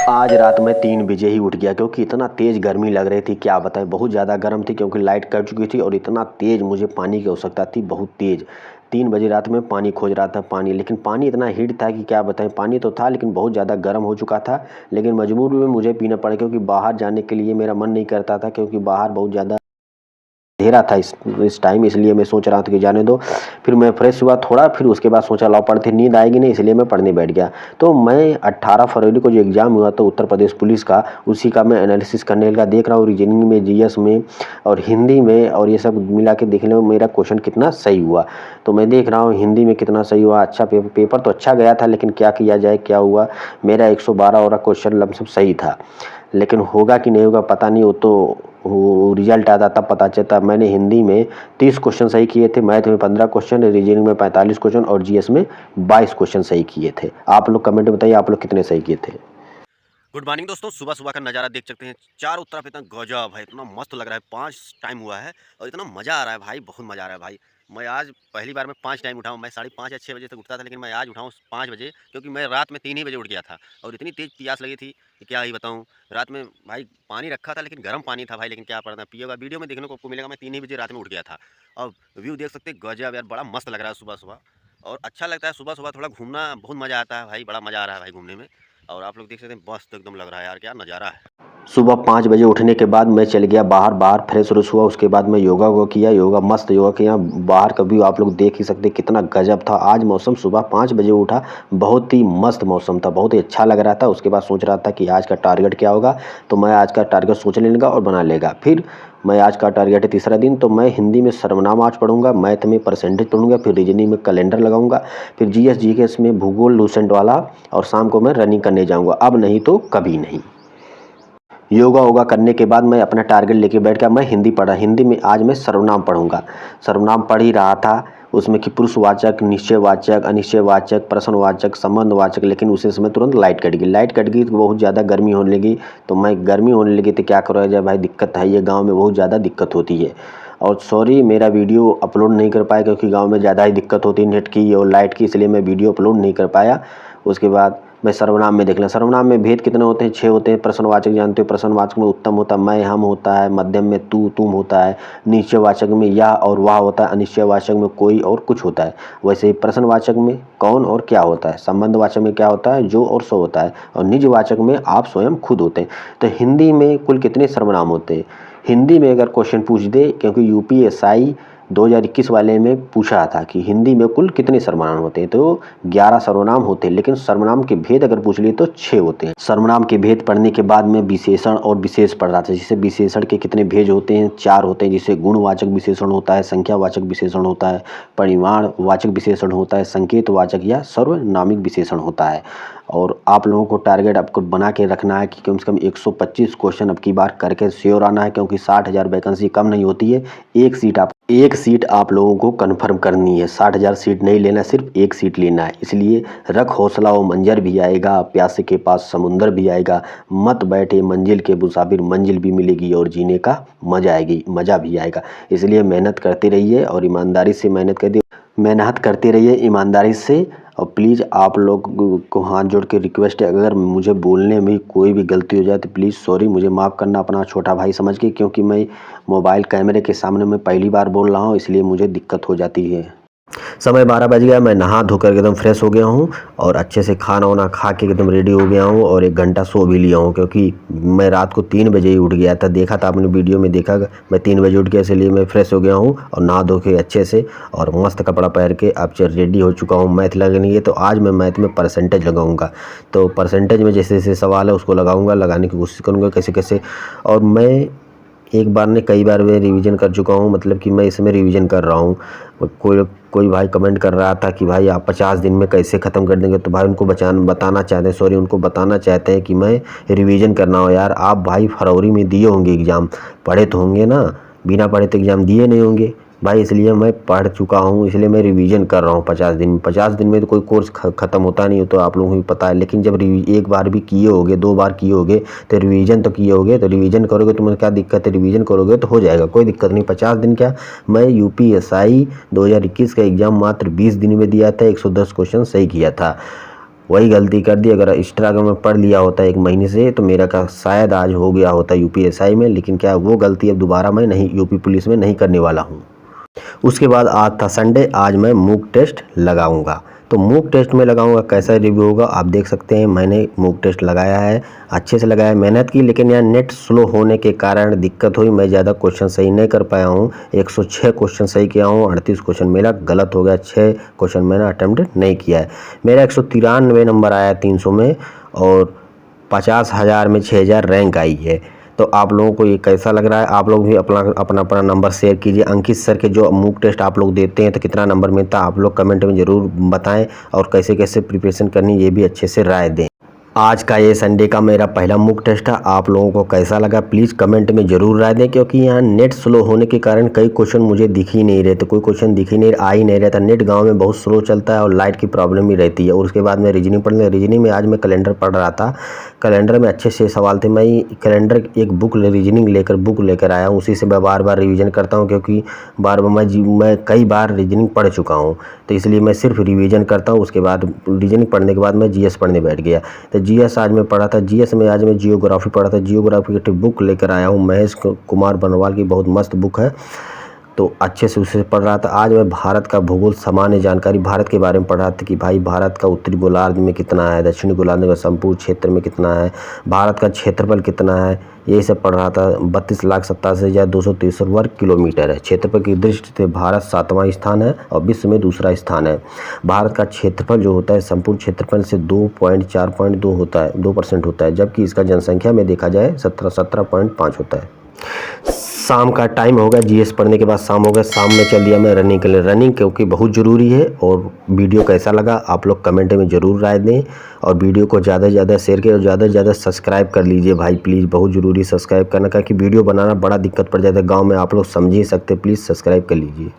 आज रात में 3 बजे ही उठ गया क्योंकि इतना तेज़ गर्मी लग रही थी, क्या बताएं। बहुत ज़्यादा गर्म थी क्योंकि लाइट कट चुकी थी और इतना तेज़ मुझे पानी की आवश्यकता थी, बहुत तेज़। 3 बजे रात में पानी खोज रहा था, पानी, लेकिन पानी इतना हीट था कि क्या बताएं। पानी तो था लेकिन बहुत ज़्यादा गर्म हो चुका था, लेकिन मजबूरी में मुझे पीना पड़ा क्योंकि बाहर जाने के लिए मेरा मन नहीं करता था, क्योंकि बाहर बहुत ज़्यादा अंधेरा था इस टाइम, इसलिए मैं सोच रहा था कि जाने दो। फिर मैं फ्रेश हुआ थोड़ा, फिर उसके बाद सोचा लाओ पढ़ते, नींद आएगी नहीं, इसलिए मैं पढ़ने बैठ गया। तो मैं 18 फरवरी को जो एग्ज़ाम हुआ तो उत्तर प्रदेश पुलिस का, उसी का मैं एनालिसिस करने लगा। देख रहा हूँ रीजनिंग में, जीएस में और हिंदी में, और ये सब मिला के देखने में मेरा क्वेश्चन कितना सही हुआ। तो मैं देख रहा हूँ हिंदी में कितना सही हुआ। अच्छा पेपर तो अच्छा गया था, लेकिन क्या किया जाए, क्या हुआ, मेरा 112 और क्वेश्चन लमसम सही था, लेकिन होगा कि नहीं होगा पता नहीं। वो रिजल्ट आता तब पता चलता। मैंने हिंदी में 30 क्वेश्चन सही किए थे, मैथ में 15 क्वेश्चन, रीजनिंग में 45 क्वेश्चन और जीएस में 22 क्वेश्चन सही किए थे। आप लोग कमेंट में बताइए आप लोग कितने सही किए थे। गुड मॉर्निंग दोस्तों, सुबह सुबह का नज़ारा देख सकते हैं। चारों तरफ इतना गजब है, इतना मस्त लग रहा है। 5 टाइम हुआ है और इतना मज़ा आ रहा है भाई, बहुत मज़ा आ रहा है भाई। मैं आज पहली बार मैं 5 टाइम उठा हूँ। मैं 5:30 या 6 बजे तक उठता था, लेकिन मैं आज उठाऊँ 5 बजे, क्योंकि मैं रात में 3 ही बजे उठ गया था और इतनी तेज़ प्यास लगी थी कि क्या ही बताऊँ। रात में भाई पानी रखा था, लेकिन गर्म पानी था भाई, लेकिन क्या पड़ता पिएगा। वीडियो में देखने को आपको मिलेगा, मैं 3 ही बजे रात में उठ गया था। और व्यू देख सकते गजब यार, बड़ा मस्त लग रहा है सुबह सुबह, और अच्छा लगता है सुबह सुबह थोड़ा घूमना, बहुत मज़ा आता है भाई, बड़ा मज़ा आ रहा है भाई घूमने में। और आप लोग देख सकते हैं, मस्त एकदम लग रहा है यार, क्या नज़ारा है। सुबह 5 बजे उठने के बाद मैं चल गया बाहर फ्रेश व्रेश हुआ। उसके बाद मैं योगा वोगा किया, मस्त योगा किया। बाहर का व्यू आप लोग देख ही सकते कितना गजब था। आज मौसम, सुबह 5 बजे उठा, बहुत ही मस्त मौसम था, बहुत ही अच्छा लग रहा था। उसके बाद सोच रहा था कि आज का टारगेट क्या होगा, तो मैं आज का टारगेट सोच लेगा और बना लेगा। फिर मैं आज का टारगेट है तीसरा दिन, तो मैं हिंदी में सर्वनाम आज पढ़ूंगा, मैथ में परसेंटेज पढ़ूंगा, फिर रीजनिंग में कैलेंडर लगाऊंगा, फिर जीएस जीकेएस में भूगोल लूसेंट वाला, और शाम को मैं रनिंग करने जाऊंगा। अब नहीं तो कभी नहीं। योगा वोगा करने के बाद मैं अपना टारगेट लेके बैठ गया। मैं हिंदी पढ़ा, हिंदी में आज मैं सर्वनाम पढ़ूंगा। सर्वनाम पढ़ ही रहा था, उसमें कि पुरुषवाचक, निश्चयवाचक, अनिश्चयवाचक, प्रश्नवाचक, संबंधवाचक, लेकिन उसी समय तुरंत लाइट कट गई। लाइट कट गई तो बहुत ज़्यादा गर्मी होने लगी। तो मैं, गर्मी होने लगी तो क्या करा जाए भाई, दिक्कत है, ये गाँव में बहुत ज़्यादा दिक्कत होती है। और सॉरी, मेरा वीडियो अपलोड नहीं कर पाया क्योंकि गांव में ज़्यादा ही दिक्कत होती है नेट की और लाइट की, इसलिए मैं वीडियो अपलोड नहीं कर पाया। उसके बाद मैं सर्वनाम में देख लें। सर्वनाम में भेद कितने होते हैं, 6 होते हैं। प्रश्नवाचक जानते हो, प्रश्नवाचक में उत्तम होता है, मैं हम होता है, मध्यम में तू तुम होता है, निश्चयवाचक में या और वाह होता है, अनिश्चयवाचक में कोई और कुछ होता है। वैसे ही प्रश्नवाचक में कौन और क्या होता है, संबंधवाचक में क्या होता है, जो और सो होता है, और निजवाचक में आप स्वयं खुद होते हैं। तो हिंदी में कुल कितने सर्वनाम होते हैं? हिंदी में अगर क्वेश्चन पूछ दे, क्योंकि यूपीएसआई 2021 वाले में पूछा था कि हिंदी में कुल कितने सर्वनाम होते हैं, तो 11 सर्वनाम होते हैं, लेकिन सर्वनाम के भेद अगर पूछ लिए तो 6 होते हैं। सर्वनाम के भेद पढ़ने के बाद मैं विशेषण और विशेष पढ़ रहा था। जैसे विशेषण के कितने भेद होते हैं, 4 होते हैं। जैसे गुणवाचक विशेषण होता है, संख्यावाचक विशेषण होता है, परिमाणवाचक विशेषण होता है, संकेतवाचक या सर्वनामिक विशेषण होता है। और आप लोगों को टारगेट आपको बना के रखना है कि कम से कम 125 क्वेश्चन अब की बार करके श्योर आना है, क्योंकि 60,000 वैकेंसी कम नहीं होती है। एक सीट आप लोगों को कंफर्म करनी है। 60,000 सीट नहीं लेना, सिर्फ एक सीट लेना है। इसलिए रख हौसला, वो मंजर भी आएगा, प्यासे के पास समुंदर भी आएगा। मत बैठे मंजिल के मुसाफिर, मंजिल भी मिलेगी और जीने का मज़ा भी आएगा। इसलिए मेहनत करते रहिए और ईमानदारी से मेहनत करते रहिए ईमानदारी से। और प्लीज़ आप लोग को हाथ जोड़ के रिक्वेस्ट है, अगर मुझे बोलने में कोई भी गलती हो जाए तो प्लीज़ सॉरी, मुझे माफ़ करना, अपना छोटा भाई समझ के, क्योंकि मैं मोबाइल कैमरे के सामने मैं पहली बार बोल रहा हूँ, इसलिए मुझे दिक्कत हो जाती है। समय 12 बज गया, मैं नहा धोकर एकदम फ्रेश हो गया हूँ और अच्छे से खाना वाना खा के एकदम रेडी हो गया हूँ, और 1 घंटा सो भी लिया हूँ, क्योंकि मैं रात को 3 बजे ही उठ गया था। देखा था आपने वीडियो में, देखा मैं 3 बजे उठ गया, इसलिए मैं फ्रेश हो गया हूँ और नहा धो के अच्छे से और मस्त कपड़ा पहन के अब रेडी हो चुका हूँ मैथ लगने के। तो आज मैं मैथ में परसेंटेज लगाऊंगा। तो परसेंटेज में जैसे जैसे सवाल है उसको लगाऊंगा, लगाने की कोशिश करूँगा कैसे कैसे। और मैं एक बार ने कई बार मैं रिवीजन कर चुका हूँ, मतलब कि मैं इसमें रिवीजन कर रहा हूँ। कोई भाई कमेंट कर रहा था कि भाई आप 50 दिन में कैसे ख़त्म कर देंगे, तो भाई उनको उनको बताना चाहते हैं कि मैं रिवीजन करना हो। यार आप भाई फरवरी में दिए होंगे एग्ज़ाम, पढ़े तो होंगे ना, बिना पढ़े तो एग्ज़ाम दिए नहीं होंगे भाई। इसलिए मैं पढ़ चुका हूँ, इसलिए मैं रिवीजन कर रहा हूँ 50 दिन में। 50 दिन में तो कोई कोर्स ख़त्म होता नहीं हो, तो आप लोगों को भी पता है। लेकिन जब एक बार भी किए होगे, 2 बार किए होगे, तो रिवीजन तो किए होगे, तो रिवीजन करोगे तो मुझे क्या दिक्कत है, रिवीजन करोगे तो हो जाएगा, कोई दिक्कत नहीं। 50 दिन क्या, मैं यूपीएसआई 2021 का एग्ज़ाम मात्र 20 दिन में दिया था, 110 क्वेश्चन सही किया था। वही गलती कर दी। अगर एक्स्ट्रा अगर मैं पढ़ लिया होता 1 महीने से तो मेरा का शायद आज हो गया होता यूपीएसआई में, लेकिन क्या वो गलती अब दोबारा मैं नहीं यूपी पुलिस में नहीं करने वाला हूँ। उसके बाद आज था संडे, आज मैं मूक टेस्ट लगाऊंगा। तो मूक टेस्ट में लगाऊंगा, कैसा रिव्यू होगा आप देख सकते हैं। मैंने मूक टेस्ट लगाया है, अच्छे से लगाया, मेहनत की, लेकिन यहाँ नेट स्लो होने के कारण दिक्कत हुई। मैं ज़्यादा क्वेश्चन सही नहीं कर पाया हूँ। 106 क्वेश्चन सही किया हूँ, 38 क्वेश्चन मेरा गलत हो गया, 6 क्वेश्चन मैंने अटेम्प्ट नहीं किया है। मेरा 193 नंबर आया 300 में और 50,000 में 6,000 रैंक आई है। तो आप लोगों को ये कैसा लग रहा है? आप लोग भी अपना नंबर शेयर कीजिए। अंकित सर के जो मूक टेस्ट आप लोग देते हैं तो कितना नंबर मिलता है आप लोग कमेंट में ज़रूर बताएं, और कैसे कैसे प्रिपरेशन करनी ये भी अच्छे से राय दें। आज का ये संडे का मेरा पहला मूक टेस्ट है। आप लोगों को कैसा लगा प्लीज़ कमेंट में ज़रूर राय दें, क्योंकि यहाँ नेट स्लो होने के कारण कई क्वेश्चन मुझे दिख ही नहीं रहे थे, कोई क्वेश्चन दिख ही नहीं आ ही नहीं रहता। नेट गांव में बहुत स्लो चलता है और लाइट की प्रॉब्लम भी रहती है। और उसके बाद मैं रीजनिंग पढ़ने, रीजनिंग में आज मैं कैलेंडर पढ़ रहा था, कैलेंडर में अच्छे से सवाल थे। मैं कैलेंडर एक बुक रीजनिंग लेकर आया हूँ, उसी से मैं बार बार रिविज़न करता हूँ, क्योंकि मैं कई बार रीजनिंग पढ़ चुका हूँ, तो इसलिए मैं सिर्फ रिविज़न करता हूँ। उसके बाद रीजनिंग पढ़ने के बाद मैं जीएस पढ़ने बैठ गया। तो जीएस आज मैं पढ़ा था, जीएस में आज मैं जियोग्राफी पढ़ा था। जियोग्राफी की बुक लेकर आया हूँ, महेश कुमार बनवाल की बहुत मस्त बुक है, तो अच्छे से उसे पढ़ रहा था। आज मैं भारत का भूगोल सामान्य जानकारी भारत के बारे में पढ़ रहा था कि भाई भारत का उत्तरी गोलार्ध में कितना है, दक्षिणी गोलार्ध में संपूर्ण क्षेत्र में कितना है, भारत का क्षेत्रफल कितना है, यही सब पढ़ रहा था। 32,87,263 वर्ग किलोमीटर है। क्षेत्रफल की दृष्टि से भारत 7वां स्थान है और विश्व में दूसरा स्थान है। भारत का क्षेत्रफल जो होता है संपूर्ण क्षेत्रफल से 2.4.2 होता है, 2% होता है, जबकि इसका जनसंख्या में देखा जाए 17.5 होता है। शाम का टाइम होगा, जीएस पढ़ने के बाद शाम हो गया, शाम में चल दिया मैं रनिंग के लिए। रनिंग क्योंकि बहुत ज़रूरी है। और वीडियो कैसा लगा आप लोग कमेंट में ज़रूर राय दें, और वीडियो को ज़्यादा से ज़्यादा शेयर करें और ज़्यादा से ज़्यादा सब्सक्राइब कर लीजिए भाई प्लीज़, बहुत ज़रूरी सब्सक्राइब करना, क्योंकि वीडियो बनाना बड़ा दिक्कत पड़ जाता है गाँव में, आप लोग समझ ही सकते, प्लीज़ सब्सक्राइब कर लीजिए।